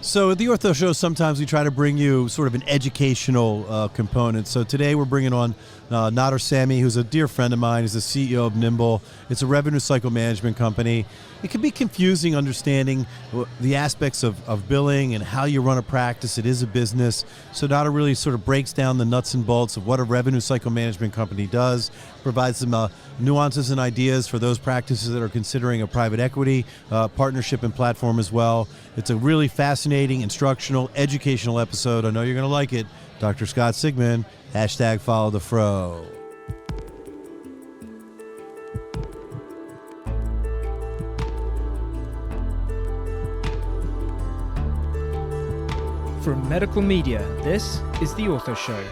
So at the Ortho Show, sometimes we try to bring you sort of an educational component. So today we're bringing on Nader, Samii, who's a dear friend of mine. He's the CEO of Nimble. It's a revenue cycle management company. It can be confusing understanding the aspects of billing and how you run a practice. It is a business. So Nader really sort of breaks down the nuts and bolts of what a revenue cycle management company does, provides some nuances and ideas for those practices that are considering a private equity partnership and platform as well. It's a really fascinating, instructional, educational episode. I know you're going to like it. Dr. Scott Sigman, #follow the fro. From Medical Media, this is The Ortho Show.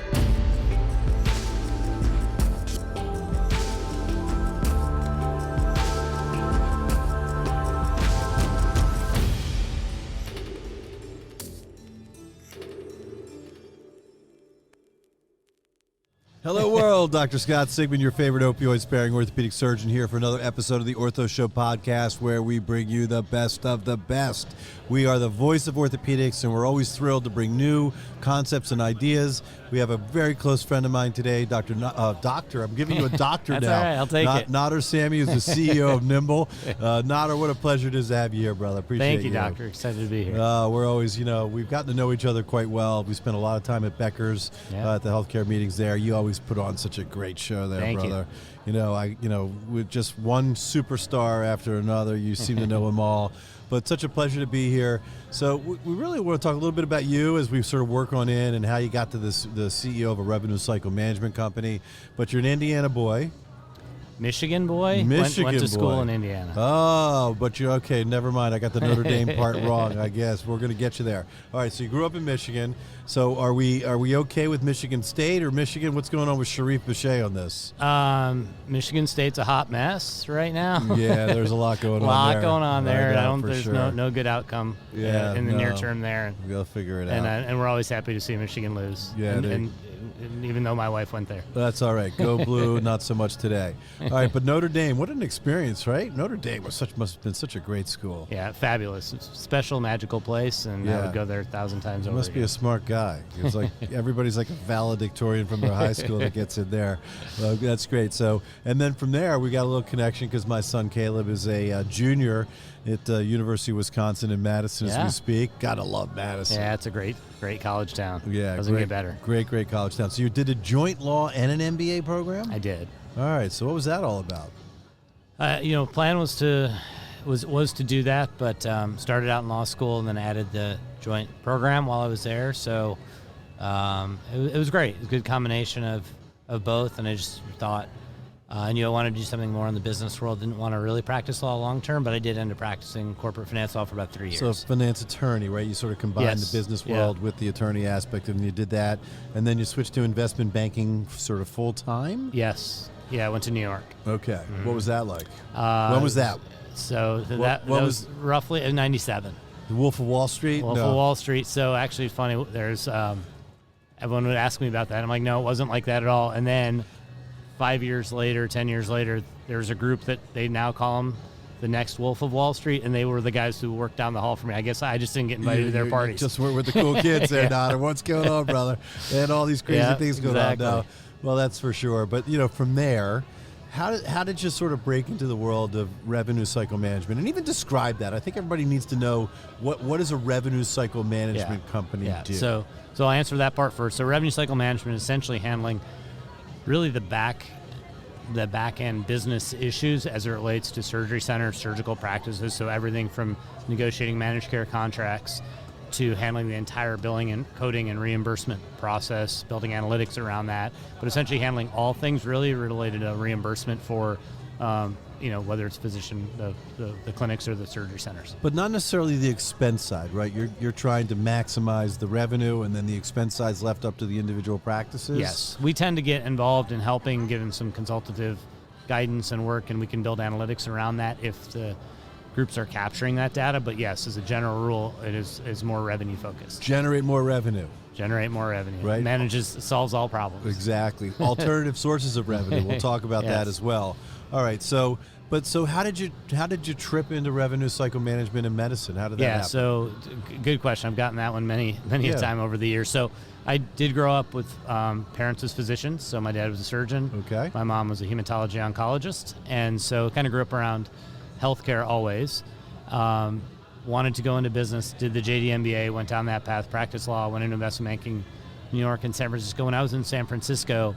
Hello world, Dr. Scott Sigman, your favorite opioid-sparing orthopedic surgeon, here for another episode of the Ortho Show podcast, where we bring you the best of the best. We are the voice of orthopedics, and we're always thrilled to bring new concepts and ideas. We have a very close friend of mine today, Doctor, I'm giving you a doctor That's now. all right, I'll take it. Nader Samii is the CEO of Nimble. Nader, what a pleasure it is to have you here, brother. Appreciate Thank you, Doctor. Excited to be here. We're always, we've gotten to know each other quite well. We spent a lot of time at Becker's at the healthcare meetings there. You always put on such a great show there, Thank brother. With just one superstar after another, you seem to know them all. But such a pleasure to be here. So we really want to talk a little bit about you as we sort of work on in and how you got to the CEO of a revenue cycle management company. But you're an Indiana boy. Michigan boy? Michigan went to school boy. in Indiana. Oh, but you're okay. Never mind. I got the Notre Dame part wrong, I guess. We're going to get you there. All right, so you grew up in Michigan. So are we okay with Michigan State or Michigan? What's going on with Sharif Boucher on this? Michigan State's a hot mess right now. Yeah, there's a lot going on there. A lot going on there. There's no good outcome in the near term there. We'll figure it out. And we're always happy to see Michigan lose. Yeah, and even though my wife went there. That's all right. Go Blue, not so much today. All right, but Notre Dame, what an experience, right? Notre Dame must have been such a great school. Yeah, fabulous. It's a special, magical place, and I would go there 1,000 times over. You must be a smart guy. It's like everybody's like a valedictorian from their high school that gets in there. That's great. So, and then from there, we got a little connection because my son Caleb is a junior at University of Wisconsin in Madison as we speak. Gotta love Madison. Yeah, it's a great college town. Yeah, doesn't get better. Great college town. So you did a joint law and an MBA program? I did. All right. So what was that all about? Plan was to do that, but started out in law school and then added the joint program while I was there. So it was great. It was a good combination of both, and I just thought I knew I wanted to do something more in the business world. Didn't want to really practice law long term, but I did end up practicing corporate finance law for about 3 years. So finance attorney, right? You sort of combined the business world with the attorney aspect, and you did that, and then you switched to investment banking sort of full time? Yes. Yeah, I went to New York. Okay. Mm-hmm. What was that like? When was that? So that was roughly in 97. The Wolf of Wall Street? Wolf of Wall Street. So actually funny, there's everyone would ask me about that. I'm like, no, it wasn't like that at all. And then 5 years later, 10 years later, there's a group that they now call them the next Wolf of Wall Street, and they were the guys who worked down the hall for me. I guess I just didn't get invited to their parties. Just were with the cool kids there, Nader. What's going on, brother? And all these crazy things going on now. Well, that's for sure. But, from there, how did you sort of break into the world of revenue cycle management? And even describe that. I think everybody needs to know what does a revenue cycle management company do? So I'll answer that part first. So revenue cycle management is essentially handling really the back end business issues as it relates to surgery centers, surgical practices. So everything from negotiating managed care contracts to handling the entire billing and coding and reimbursement process, building analytics around that, but essentially handling all things really related to reimbursement for, whether it's physician, the clinics or the surgery centers. But not necessarily the expense side, right? You're trying to maximize the revenue, and then the expense side's left up to the individual practices? Yes. We tend to get involved in helping, giving some consultative guidance and work, and we can build analytics around that if the groups are capturing that data. But yes, as a general rule, it is more revenue focused. Generate more revenue. Right. Solves all problems. Exactly. Alternative sources of revenue. We'll talk about that as well. All right. So But so how did you trip into revenue cycle management and medicine? How did that happen? So good question. I've gotten that one many a time over the years. So I did grow up with parents as physicians. So my dad was a surgeon. Okay. My mom was a hematology oncologist, and so kind of grew up around healthcare always. Wanted to go into business. Did the JD MBA. Went down that path. Practiced law. Went into investment banking, New York and San Francisco. When I was in San Francisco,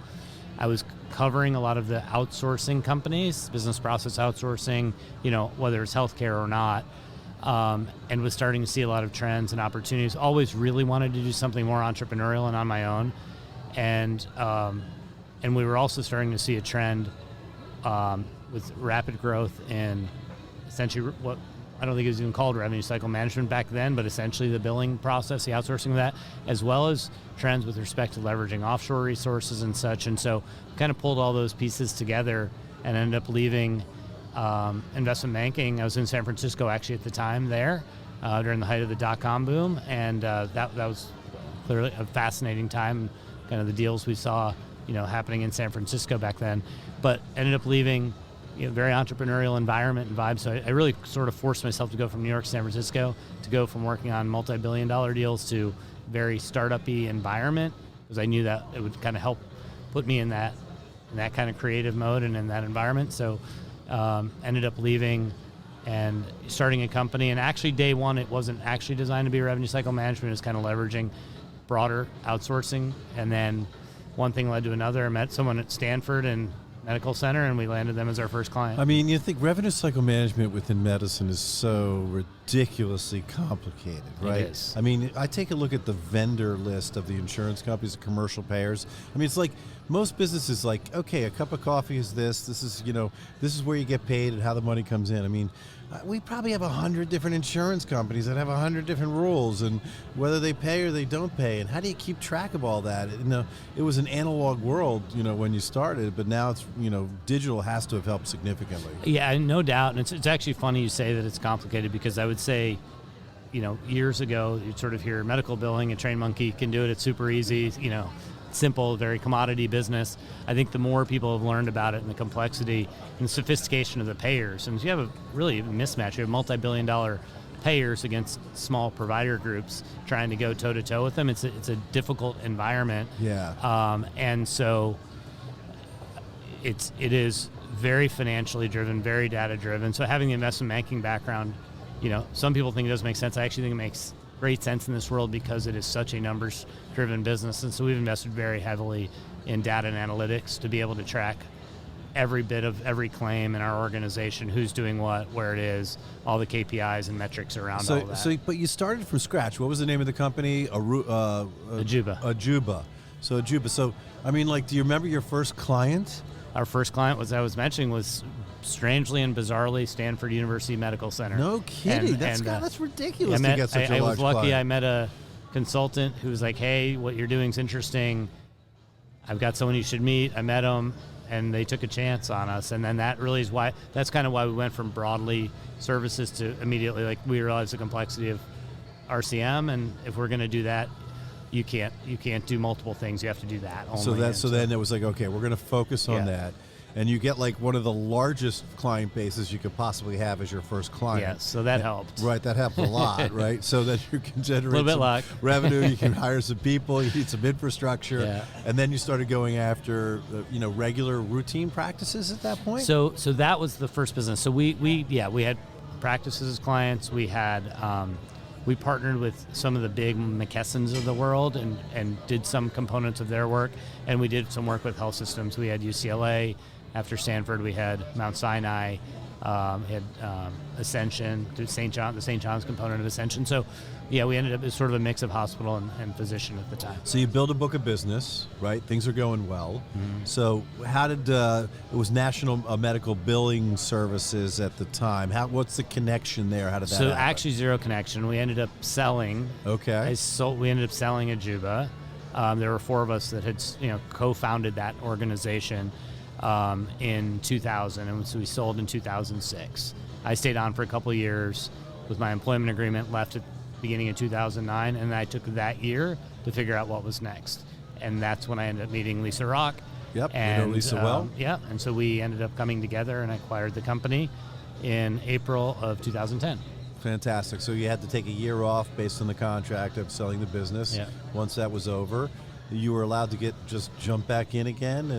I was covering a lot of the outsourcing companies, business process outsourcing, whether it's healthcare or not, and was starting to see a lot of trends and opportunities. Always really wanted to do something more entrepreneurial and on my own, and we were also starting to see a trend with rapid growth in essentially what I don't think it was even called revenue cycle management back then, but essentially the billing process, the outsourcing of that, as well as trends with respect to leveraging offshore resources and such. And so kind of pulled all those pieces together and ended up leaving investment banking. I was in San Francisco actually at the time there during the height of the dot-com boom, and that was clearly a fascinating time, kind of the deals we saw happening in San Francisco back then, but ended up leaving very entrepreneurial environment and vibe. So I really sort of forced myself to go from New York to San Francisco, to go from working on multi-billion-dollar deals to very startup-y environment, because I knew that it would kind of help put me in that kind of creative mode and in that environment. So ended up leaving and starting a company. And actually day one, it wasn't actually designed to be revenue cycle management. It was kind of leveraging broader outsourcing. And then one thing led to another. I met someone at Stanford and Medical Center, and we landed them as our first client. I mean, you think revenue cycle management within medicine is so ridiculously complicated, right? It is. I mean, I take a look at the vendor list of the insurance companies, the commercial payers. I mean, it's like most businesses like, okay, a cup of coffee is this is, this is where you get paid and how the money comes in. I mean, we probably have 100 different insurance companies that have 100 different rules, and whether they pay or they don't pay, and how do you keep track of all that? It was an analog world, when you started, but now it's, digital has to have helped significantly. Yeah, no doubt. And it's actually funny you say that it's complicated, because I would say, years ago, you'd sort of hear medical billing, a trained monkey can do it, it's super easy, simple, very commodity business. I think the more people have learned about it and the complexity and the sophistication of the payers, and you have a really mismatch. You have multi-billion-dollar payers against small provider groups trying to go toe-to-toe with them. It's a difficult environment. Yeah. And so it is very financially driven, very data-driven. So having the investment banking background, some people think it doesn't make sense. I actually think it makes great sense in this world because it is such a numbers-driven business. And so we've invested very heavily in data and analytics to be able to track every bit of every claim in our organization, who's doing what, where it is, all the KPIs and metrics around all that. But you started from scratch. What was the name of the company? Ajuba. Ajuba. So Ajuba. So, I mean, do you remember your first client? Our first client, was strangely and bizarrely Stanford University Medical Center. No kidding. That's ridiculous to get such a large I was lucky. client. I met a consultant who was like, hey, what you're doing is interesting. I've got someone you should meet. I met him, and they took a chance on us. And then that's kind of why we went from broadly services to immediately, we realized the complexity of RCM, and if we're going to do that, you can't do multiple things. You have to do that only. So then it was like, okay, we're going to focus on that. And you get one of the largest client bases you could possibly have as your first client. Yes, so that helped. Right, that helped a lot, right? So that you can generate some revenue, you can hire some people, you need some infrastructure, and then you started going after regular routine practices at that point? So that was the first business. So we had practices as clients. We had we partnered with some of the big McKessons of the world and did some components of their work, and we did some work with health systems. We had UCLA. After Stanford, we had Mount Sinai, had Ascension, the St. John's component of Ascension. So, we ended up as sort of a mix of hospital and physician at the time. So you build a book of business, right? Things are going well. Mm-hmm. So how did it was National Medical Billing Services at the time? What's the connection there? How did that happen? Actually zero connection. We ended up selling. Okay. We ended up selling Ajuba. There were four of us that had co-founded that organization in 2000, and so we sold in 2006. I stayed on for a couple of years with my employment agreement, left at the beginning of 2009, and I took that year to figure out what was next. And that's when I ended up meeting Lisa Rock Yep, you know And Lisa well. yeah, and so we ended up coming together and acquired the company in April of 2010. Fantastic. So you had to take a year off based on the contract of selling the business. Yeah. Once that was over, you were allowed to just jump back in again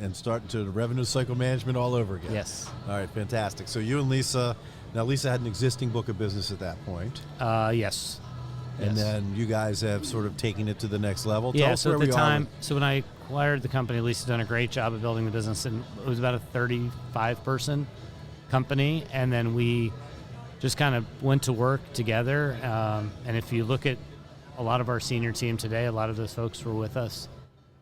and start to revenue cycle management all over again. Yes. All right, fantastic. So you and Lisa, now Lisa had an existing book of business at that point. Yes. And Yes. then you guys have sort of taken it to the next level. Tell Yeah, us so where at the we time, are. so when I acquired the company, Lisa's done a great job of building the business, and it was about a 35-person company, and then we just kind of went to work together. And if you look at a lot of our senior team today, a lot of those folks were with us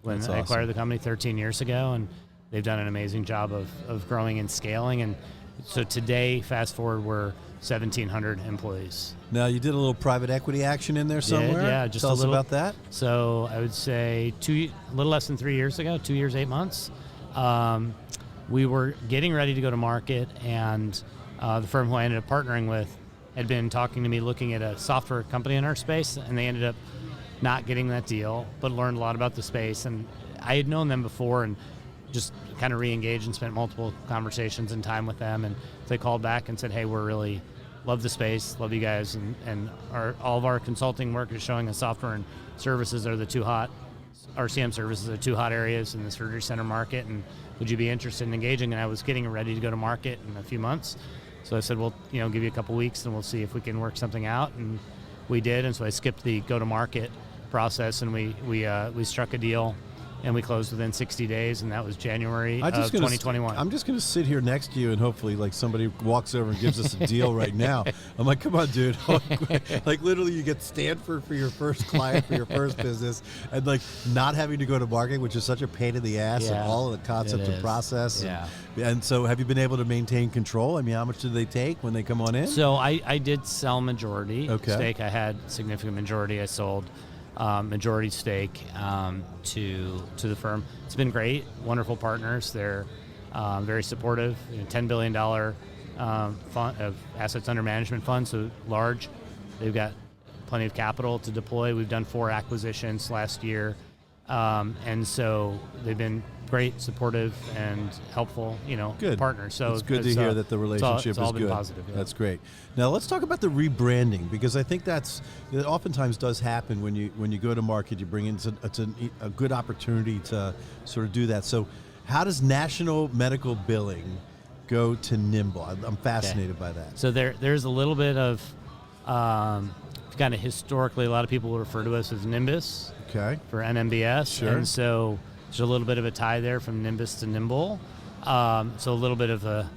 when That's I acquired awesome. the company 13 years ago, and they've done an amazing job of growing and scaling. And so today, fast forward, we're 1,700 employees. Now you did a little private equity action in there somewhere. Yeah, just Tell a us little about that. So I would say a little less than 3 years ago, 2 years, 8 months, we were getting ready to go to market, and the firm who I ended up partnering with had been talking to me looking at a software company in our space, and they ended up not getting that deal, but learned a lot about the space. And I had known them before and just kind of re-engaged and spent multiple conversations and time with them. And they called back and said, hey, we're really love the space, love you guys, and all of our consulting work is showing us software and services are the two hot, RCM services are two hot areas in the surgery center market, and would you be interested in engaging? And I was getting ready to go to market in a few months. So I said, well, give you a couple weeks and we'll see if we can work something out. And we did, and so I skipped the go-to-market process, and we struck a deal, and we closed within 60 days, and that was January of 2021. I'm just going to sit here next to you, and hopefully, like, somebody walks over and gives us a deal right now. I'm like, come on, dude. Like, literally, you get Stanford for your first client, for your first business, and, like, not having to go to market, which is such a pain in the ass, and all of the concept and process. Yeah. And so have you been able to maintain control? I mean, how much do they take when they come on in? So I did sell majority stake. I had significant majority. I sold majority stake to the firm. It's been great, wonderful partners. They're very supportive. $10 billion fund of assets under management fund, so large. They've got plenty of capital to deploy. We've done 4 acquisitions last year, and so they've been great, supportive, and helpful, Good. partners. So it's good to hear that the relationship it's all is been good. Positive. Yeah. That's great. Now let's talk about the rebranding, because I think that oftentimes does happen when you go to market. You bring in it's a good opportunity to sort of do that. So how does national medical billing go to Nimble? I'm fascinated by that. So there's a little bit of kind of historically, a lot of people will refer to us as Nimbus. Okay. For NMBS. Sure. And so there's a little bit of a tie there from Nimbus to Nimble. So a little bit of a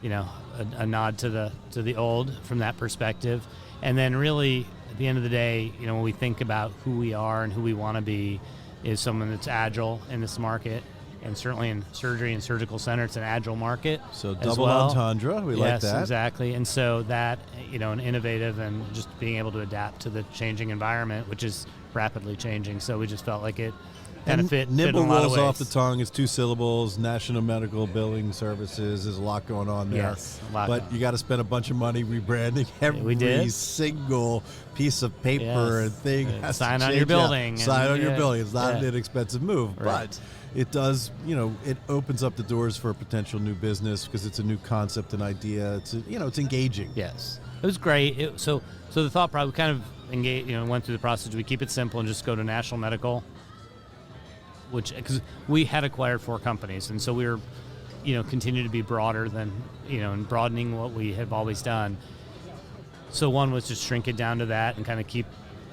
nod to the old from that perspective. And then really at the end of the day, when we think about who we are and who we want to be, is someone that's agile in this market. And certainly in surgery and surgical center, it's an agile market. So as double well. entendre, we like that. Yes, exactly. And so that, an innovative and just being able to adapt to the changing environment, which is rapidly changing. So we just felt like it kind of fit Nimble in a lot rolls of ways. off the tongue. It's 2 syllables. National Medical Billing Services. There's a lot going on there. Yes, a lot but going you got to spend a bunch of money rebranding every we did. single piece of paper Yes. and thing. Has Sign to on your change out. building Sign and- on your yeah, building. It's not an yeah. inexpensive move, Right. but it does. It opens up the doors for a potential new business because it's a new concept and idea. It's it's engaging. Yes, it was great. So the thought probably kind of engaged, went through the process. Do we keep it simple and just go to National Medical? Because we had acquired 4 companies, and so we were, continue to be broader than, and broadening what we have always done. So one was just shrink it down to that and kind of keep,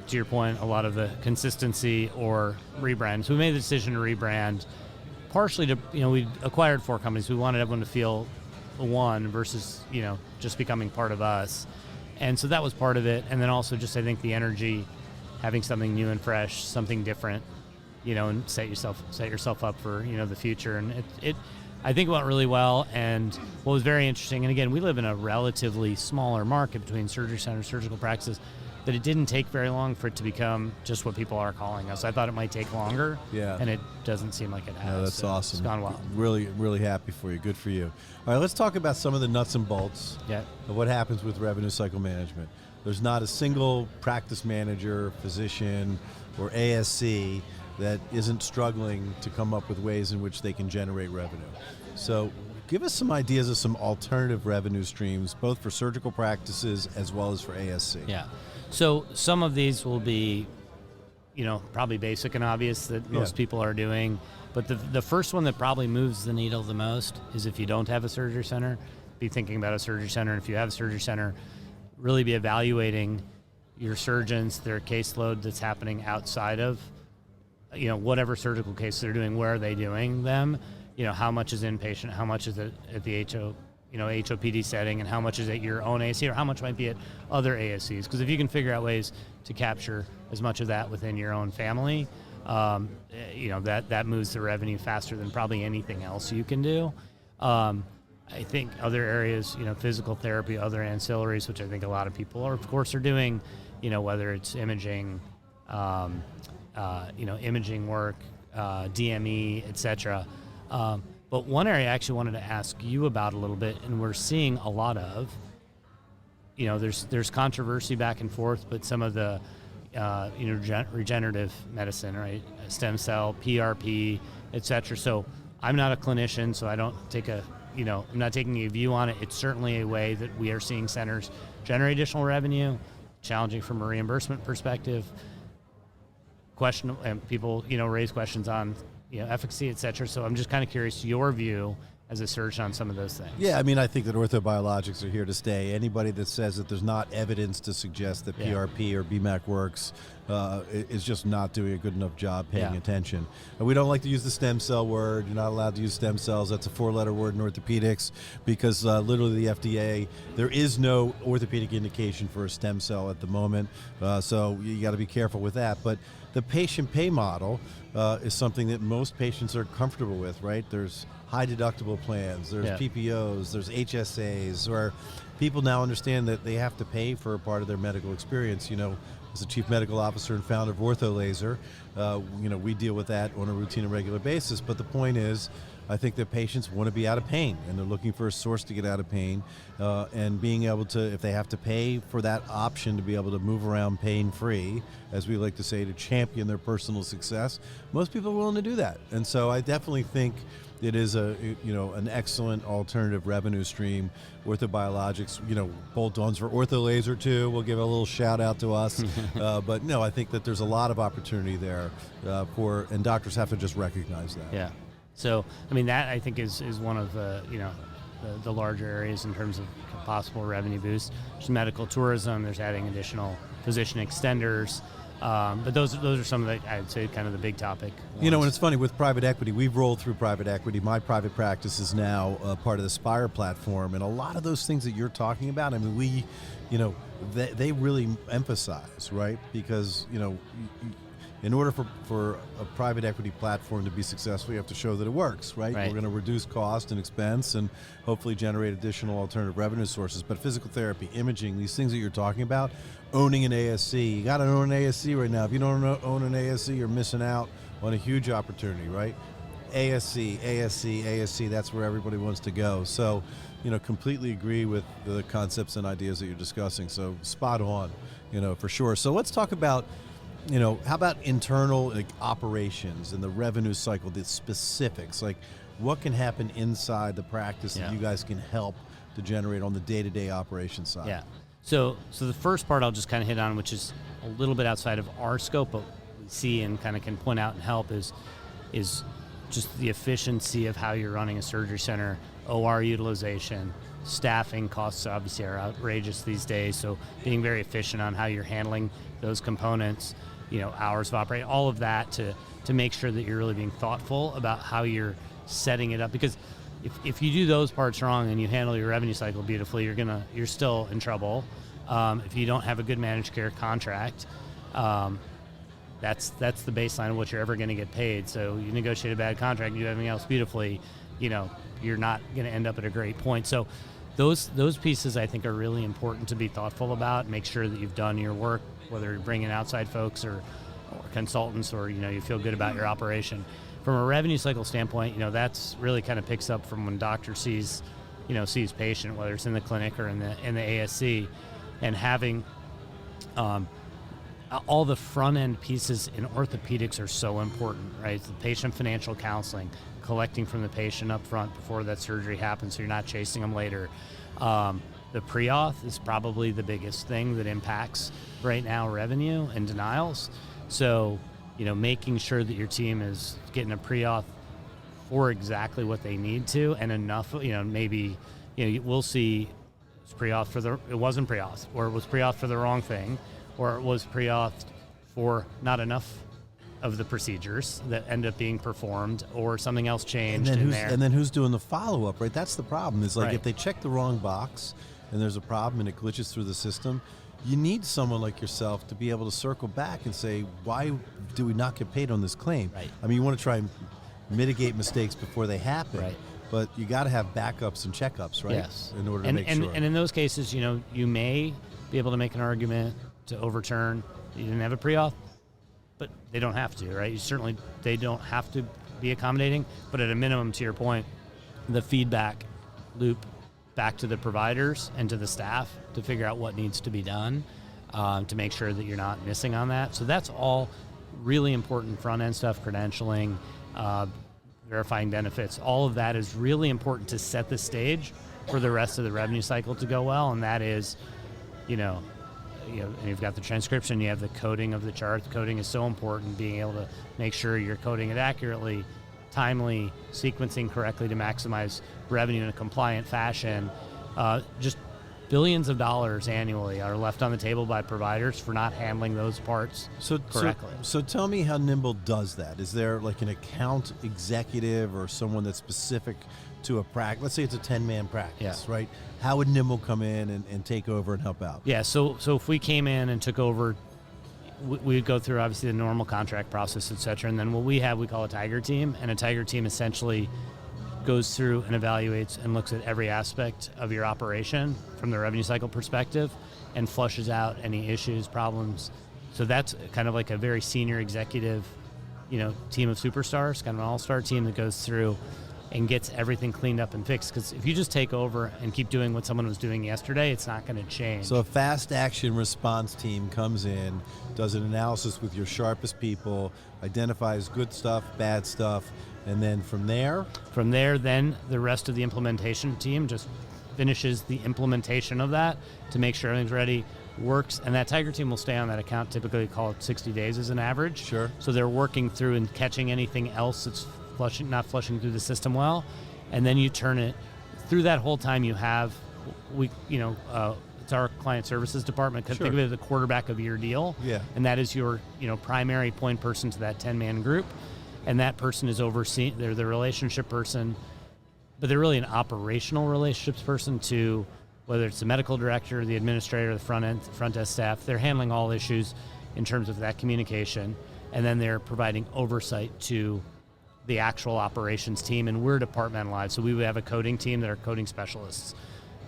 to your point, a lot of the consistency or rebrand. So we made the decision to rebrand, partially to, we acquired 4 companies. We wanted everyone to feel one versus, just becoming part of us. And so that was part of it. And then also just, I think, the energy, having something new and fresh, something different, and set yourself up for, the future. And it I think it went really well. And what was very interesting, and again, we live in a relatively smaller market between surgery centers, surgical practices, that it didn't take very long for it to become just what people are calling us. I thought it might take longer, Yeah. and it doesn't seem like it has. No, that's So awesome. It's gone well. Really, really happy for you. Good for you. All right, let's talk about some of the nuts and bolts Yeah. of what happens with revenue cycle management. There's not a single practice manager, physician, or ASC that isn't struggling to come up with ways in which they can generate revenue. So give us some ideas of some alternative revenue streams, both for surgical practices as well as for ASC. Yeah. So some of these will be, probably basic and obvious that most people are doing. But the first one that probably moves the needle the most is if you don't have a surgery center, be thinking about a surgery center. And if you have a surgery center, really be evaluating your surgeons, their caseload that's happening outside of, whatever surgical case they're doing, where are they doing them? How much is inpatient, how much is it at the HOPD setting, and how much is at your own ASC, or how much might be at other ASCs? Because if you can figure out ways to capture as much of that within your own family, that moves the revenue faster than probably anything else you can do. I think other areas, physical therapy, other ancillaries, which I think a lot of people are doing, whether it's imaging, imaging work, DME, etc. But one area I actually wanted to ask you about a little bit, and we're seeing a lot of, there's controversy back and forth, but some of the, regenerative medicine, right, stem cell, PRP, etc. So I'm not a clinician, so I don't take I'm not taking a view on it. It's certainly a way that we are seeing centers generate additional revenue, challenging from a reimbursement perspective. And people, raise questions on, efficacy, et cetera. So I'm just kind of curious your view as a surgeon on some of those things. Yeah, I think that orthobiologics are here to stay. Anybody that says that there's not evidence to suggest that PRP or BMAC works is just not doing a good enough job paying attention. And we don't like to use the stem cell word. You're not allowed to use stem cells. That's a 4-letter word in orthopedics because literally the FDA, there is no orthopedic indication for a stem cell at the moment. So you got to be careful with that. But the patient pay model is something that most patients are comfortable with, right? There's high deductible plans, there's PPOs, there's HSAs, where people now understand that they have to pay for a part of their medical experience. As a chief medical officer and founder of OrthoLaser, we deal with that on a routine and regular basis. But the point is, I think that patients want to be out of pain, and they're looking for a source to get out of pain, and being able to, if they have to pay for that option to be able to move around pain-free, as we like to say, to champion their personal success, most people are willing to do that. And so I definitely think it is an excellent alternative revenue stream. Orthobiologics, bolt-ons for OrthoLaser too. We'll give a little shout out to us. But no, I think that there's a lot of opportunity there and doctors have to just recognize that. Yeah. So, that I think is one of the larger areas in terms of possible revenue boost. There's medical tourism. There's adding additional physician extenders. But those are some of the, I'd say, kind of the big topic ones. And it's funny with private equity, we've rolled through private equity. My private practice is now part of the Spire platform, and a lot of those things that you're talking about, they really emphasize, right? Because, in order for a private equity platform to be successful, you have to show that it works, right? We're going to reduce cost and expense and hopefully generate additional alternative revenue sources. But physical therapy, imaging, these things that you're talking about, owning an ASC, you got to own an ASC right now. If you don't own an ASC, you're missing out on a huge opportunity, right? ASC, that's where everybody wants to go. So, completely agree with the concepts and ideas that you're discussing. So spot on, for sure. So let's talk about, how about internal operations and the revenue cycle, the specifics, like what can happen inside the practice that you guys can help to generate on the day-to-day operation side? Yeah. So the first part I'll just kind of hit on, which is a little bit outside of our scope, but we see and kind of can point out and help is just the efficiency of how you're running a surgery center, OR utilization, staffing costs obviously are outrageous these days, so being very efficient on how you're handling those components, hours of operation, all of that to make sure that you're really being thoughtful about how you're setting it up. Because if you do those parts wrong and you handle your revenue cycle beautifully, you're still in trouble. If you don't have a good managed care contract, that's the baseline of what you're ever going to get paid. So you negotiate a bad contract, you do everything else beautifully, you're not going to end up at a great point. So those pieces I think are really important to be thoughtful about. Make sure that you've done your work, whether you're bringing outside folks or consultants, or you feel good about your operation. From a revenue cycle standpoint, that's really kind of picks up from when doctor sees patient, whether it's in the clinic or in the ASC, and having all the front end pieces in orthopedics are so important, right? The patient financial counseling, collecting from the patient up front before that surgery happens, so you're not chasing them later. The pre-auth is probably the biggest thing that impacts right now revenue and denials. So, making sure that your team is getting a pre-auth for exactly what they need to, and enough, maybe, we'll see pre-auth it wasn't pre-auth, or it was pre-auth for the wrong thing, or it was pre-auth for not enough of the procedures that end up being performed, or something else changed there. And then who's doing the follow-up, right? That's the problem. Is like Right. if they check the wrong box and there's a problem and it glitches through the system, you need someone like yourself to be able to circle back and say, why do we not get paid on this claim? Right. I mean, you want to try and mitigate mistakes before they happen, Right. but you got to have backups and checkups, right? Yes. In order to make sure. And in those cases, you may be able to make an argument to overturn. You didn't have a pre-auth, but they don't have to, right? They don't have to be accommodating, but at a minimum, to your point, the feedback loop back to the providers and to the staff to figure out what needs to be done to make sure that you're not missing on that. So that's all really important front-end stuff, credentialing, verifying benefits. All of that is really important to set the stage for the rest of the revenue cycle to go well, and that is, and you've got the transcription, you have the coding of the chart. Coding is so important, being able to make sure you're coding it accurately, timely, sequencing correctly to maximize revenue in a compliant fashion. Just billions of dollars annually are left on the table by providers for not handling those parts correctly. So tell me how Nimble does that. Is there like an account executive or someone that's specific to a practice? Let's say it's a 10-man practice, right? How would Nimble come in and take over and help out? Yeah, so if we came in and took over, we would go through obviously the normal contract process, et cetera, and then what we call a Tiger team, and a Tiger team essentially goes through and evaluates and looks at every aspect of your operation from the revenue cycle perspective and flushes out any issues, problems. So that's kind of like a very senior executive, team of superstars, kind of an all-star team that goes through and gets everything cleaned up and fixed. Because if you just take over and keep doing what someone was doing yesterday, it's not going to change. So a fast action response team comes in, does an analysis with your sharpest people, identifies good stuff, bad stuff, and then from there, then the rest of the implementation team just finishes the implementation of that to make sure everything's ready, works, and that Tiger team will stay on that account, typically call it 60 days as an average. Sure. So they're working through and catching anything else that's not flushing through the system well, and then you turn it through. That whole time you have, it's our client services department. Sure. Think of it as the quarterback of your deal. Yeah. And that is your, primary point person to that 10-man group. And that person is overseeing, they're the relationship person, but they're really an operational relationships person to, whether it's the medical director, the administrator, the front desk staff. They're handling all issues in terms of that communication. And then they're providing oversight to the actual operations team, and we're departmentalized. So we would have a coding team that are coding specialists,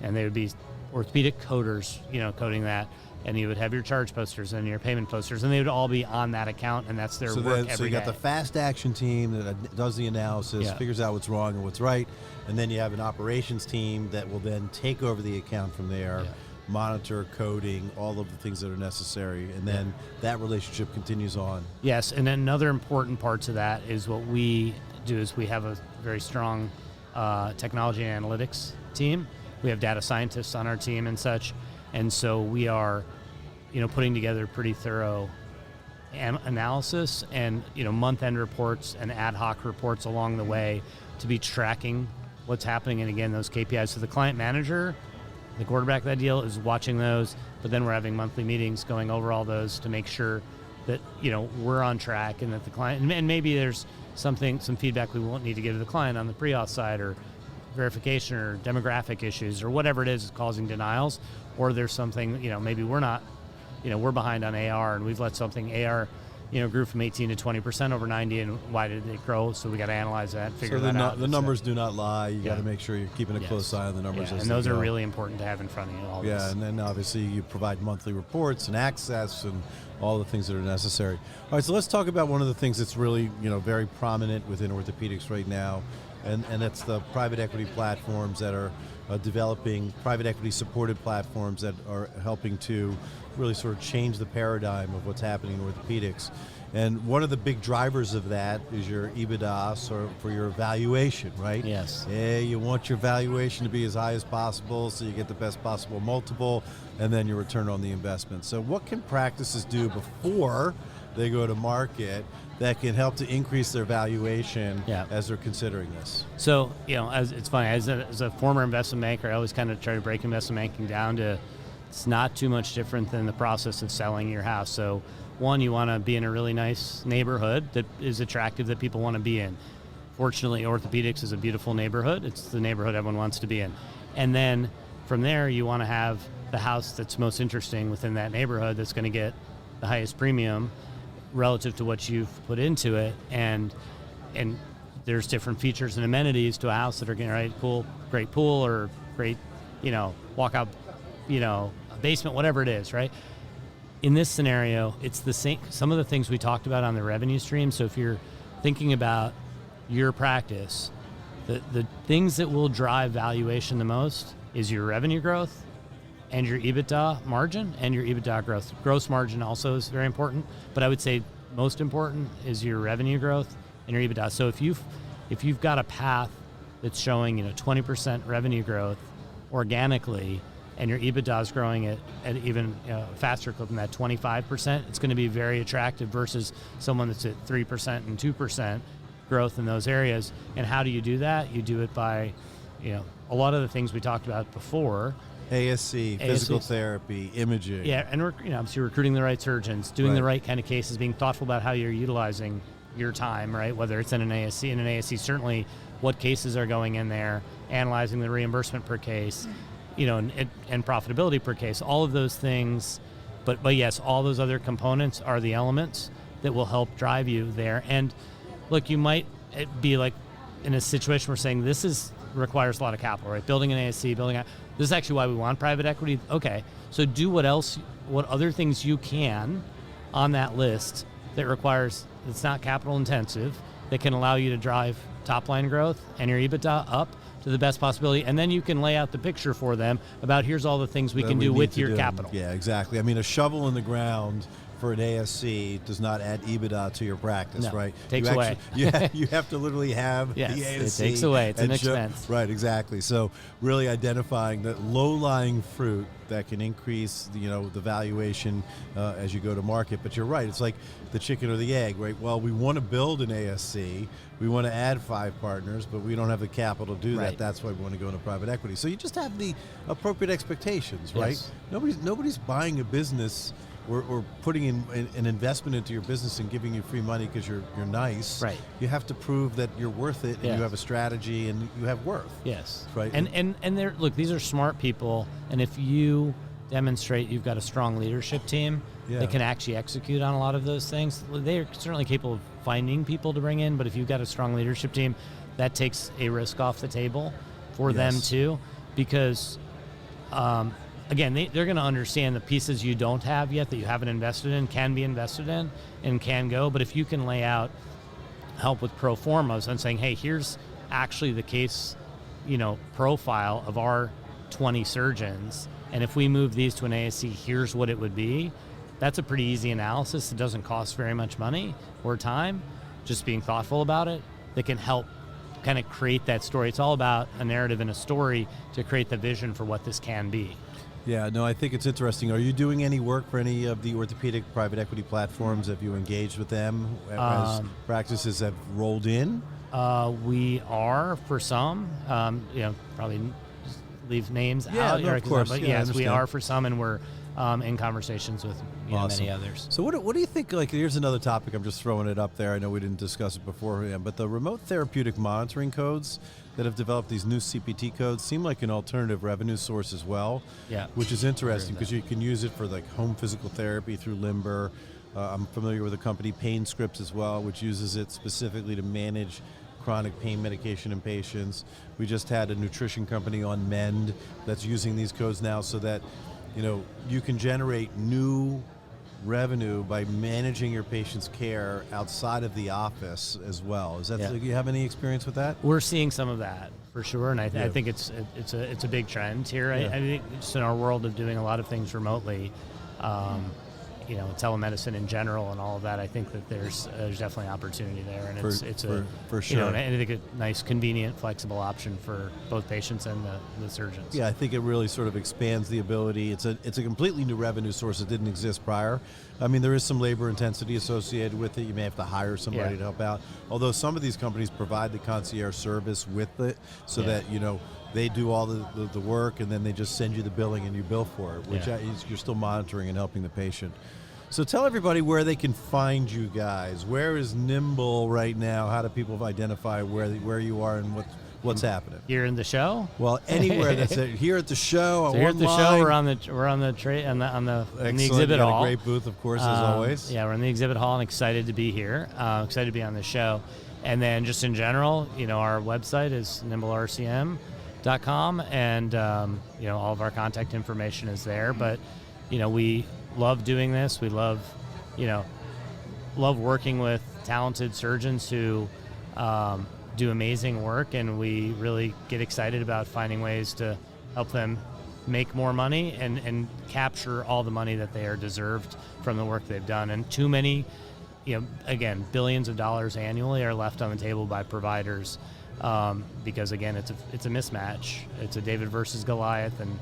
and they would be orthopedic coders, coding that. And you would have your charge posters and your payment posters, and they would all be on that account, and that's their work every day. So you got the fast action team that does the analysis, figures out what's wrong and what's right, and then you have an operations team that will then take over the account from there, monitor, coding, all of the things that are necessary, and then that relationship continues on. Yes, and another important part to that is what we do is we have a very strong technology and analytics team. We have data scientists on our team and such. And so we are, putting together pretty thorough analysis and, month-end reports and ad hoc reports along the way to be tracking what's happening. And again, those KPIs. So the client manager, the quarterback of that deal, is watching those, but then we're having monthly meetings going over all those to make sure that, we're on track and that the client, and maybe there's some feedback we won't need to give to the client on the pre-auth side, or verification or demographic issues or whatever it is causing denials, or there's something, maybe we're not, we're behind on AR and we've let something AR, grew from 18 to 20% over 90, and why did it grow? So we got to analyze that, figure that out. The numbers do not lie. You got to make sure you're keeping a close eye on the numbers. And those are really important to have in front of you. All this. And then obviously you provide monthly reports and access and all the things that are necessary. All right, so let's talk about one of the things that's really, very prominent within orthopedics right now, and that's the private equity platforms that are developing private equity supported platforms that are helping to really sort of change the paradigm of what's happening in orthopedics. And one of the big drivers of that is your EBITDA, so for your valuation, right? Yes. Yeah, you want your valuation to be as high as possible so you get the best possible multiple, and then your return on the investment. So what can practices do before they go to market that can help to increase their valuation as they're considering this? So, it's funny, as a former investment banker, I always kind of try to break investment banking down to it's not too much different than the process of selling your house. So one, you want to be in a really nice neighborhood that is attractive, that people want to be in. Fortunately, orthopedics is a beautiful neighborhood. It's the neighborhood everyone wants to be in. And then from there, you want to have the house that's most interesting within that neighborhood that's going to get the highest premium relative to what you've put into it. And there's different features and amenities to a house that are getting cool, great pool or great, walkout, basement, whatever it is, right? In this scenario, it's the same. Some of the things we talked about on the revenue stream. So if you're thinking about your practice, the things that will drive valuation the most is your revenue growth and your EBITDA margin and your EBITDA growth. Gross margin also is very important, but I would say most important is your revenue growth and your EBITDA. So if you've got a path that's showing 20% revenue growth organically, and your EBITDA is growing at even faster clip than that 25%, it's going to be very attractive versus someone that's at 3% and 2% growth in those areas. And how do you do that? You do it by, a lot of the things we talked about before. ASC, physical therapy, imaging. Yeah, and we're obviously recruiting the right surgeons, doing the right kind of cases, being thoughtful about how you're utilizing your time, right? Whether it's in an ASC, certainly what cases are going in there, analyzing the reimbursement per case, and profitability per case, all of those things. But yes, all those other components are the elements that will help drive you there. And look, you might be like in a situation where saying this requires a lot of capital, right? Building an ASC, this is actually why we want private equity. Okay, so do what other things you can on that list that's not capital intensive, that can allow you to drive top line growth and your EBITDA up to the best possibility, and then you can lay out the picture for them about here's all the things we can do with your capital. Yeah, exactly. I mean, a shovel in the ground for an ASC does not add EBITDA to your practice, right? Takes away. You have to literally have the ASC. It takes away. It's an expense. Right, exactly. So really identifying the low-lying fruit that can increase the valuation as you go to market. But you're right, it's like the chicken or the egg, right? Well, we want to build an ASC, we want to add 5 partners, but we don't have the capital to do that. That's why we want to go into private equity. So you just have the appropriate expectations, right? Yes. Nobody's buying a business or putting in an investment into your business and giving you free money because you're nice. Right. You have to prove that you're worth it, and you have a strategy, and you have worth. Yes. Right. And look, these are smart people, and if you demonstrate you've got a strong leadership team that can actually execute on a lot of those things, they're certainly capable of finding people to bring in, but if you've got a strong leadership team, that takes a risk off the table for them too, because again, they're going to understand the pieces you don't have yet that you haven't invested in can be invested in and can go. But if you can lay out, help with pro formas and saying, hey, here's actually the case, profile of our 20 surgeons, and if we move these to an ASC, here's what it would be. That's a pretty easy analysis. It doesn't cost very much money or time. Just being thoughtful about it, that can help kind of create that story. It's all about a narrative and a story to create the vision for what this can be. Yeah, no, I think it's interesting. Are you doing any work for any of the orthopedic private equity platforms? Have you engaged with them as practices have rolled in? We are for some. Probably leave names out. No, of course. But yeah, yes, we are for some, and we're in conversations with many others. So what do you think, here's another topic, I'm just throwing it up there. I know we didn't discuss it beforehand, but the remote therapeutic monitoring codes that have developed these new CPT codes seem like an alternative revenue source as well, which is interesting because you can use it for home physical therapy through Limber. I'm familiar with a company, Pain Scripts as well, which uses it specifically to manage chronic pain medication in patients. We just had a nutrition company on Mend that's using these codes now so that you can generate new revenue by managing your patient's care outside of the office as well. Is that you have any experience with that? We're seeing some of that. for sure, and I think it's a big trend here. Yeah. I think just in our world of doing a lot of things remotely, telemedicine in general and all of that, I think that there's definitely opportunity there, and it's for sure. and I think a nice, convenient, flexible option for both patients and the surgeons. Yeah, I think it really sort of expands the ability. It's a completely new revenue source that didn't exist prior. I mean, there is some labor intensity associated with it. You may have to hire somebody to help out. Although some of these companies provide the concierge service with it, so that they do all the work, and then they just send you the billing and you bill for it, which you're still monitoring and helping the patient. So tell everybody where they can find you guys. Where is Nimble right now? How do people identify where you are and what's happening? Here in the show? Well, anywhere that's it. Here at the show. So here at the show, we're on the exhibit hall. Got a great booth, of course, as always. Yeah, we're in the exhibit hall and excited to be here. Excited to be on the show. And then just in general, our website is nimblercm.com, and all of our contact information is there. But we love doing this. We love working with talented surgeons who do amazing work, and we really get excited about finding ways to help them make more money and capture all the money that they are deserved from the work they've done. And too many, again, billions of dollars annually are left on the table by providers because, again, it's a mismatch. It's a David versus Goliath, and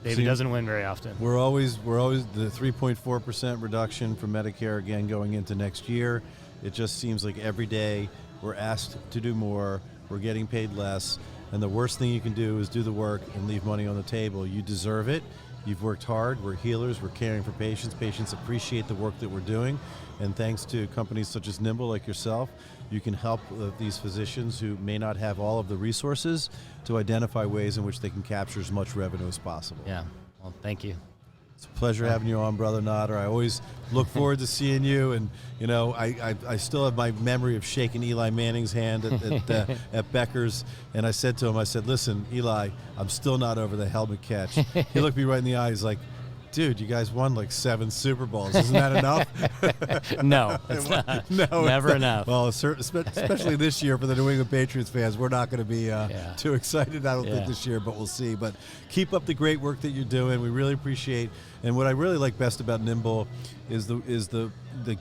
David doesn't win very often. We're always the 3.4% reduction for Medicare again going into next year. It just seems like every day we're asked to do more, we're getting paid less, and the worst thing you can do is do the work and leave money on the table. You deserve it. You've worked hard. We're healers. We're caring for patients. Patients appreciate the work that we're doing, and thanks to companies such as Nimble, like yourself, you can help these physicians who may not have all of the resources to identify ways in which they can capture as much revenue as possible. Yeah. Well, thank you. It's a pleasure having you on, Brother Nader. I always look forward to seeing you, and I still have my memory of shaking Eli Manning's hand at Becker's, and I said to him, listen, Eli, I'm still not over the helmet catch. He looked me right in the eye. He's like, dude, you guys won like 7 Super Bowls. Isn't that enough? No, it's not. No, never enough. Well, especially this year for the New England Patriots fans, we're not going to be too excited, I don't think, this year, but we'll see. But keep up the great work that you're doing. We really appreciate. And what I really like best about Nimble is the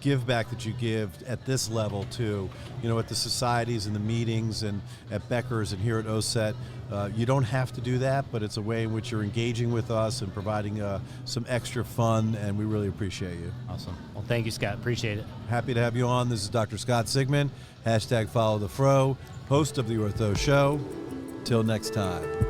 give back that you give at this level too. At the societies and the meetings and at Becker's and here at OSET. You don't have to do that, but it's a way in which you're engaging with us and providing some extra fun, and we really appreciate you. Awesome. Well, thank you, Scott. Appreciate it. Happy to have you on. This is Dr. Scott Sigman, #FollowTheFro, host of The Ortho Show. Till next time.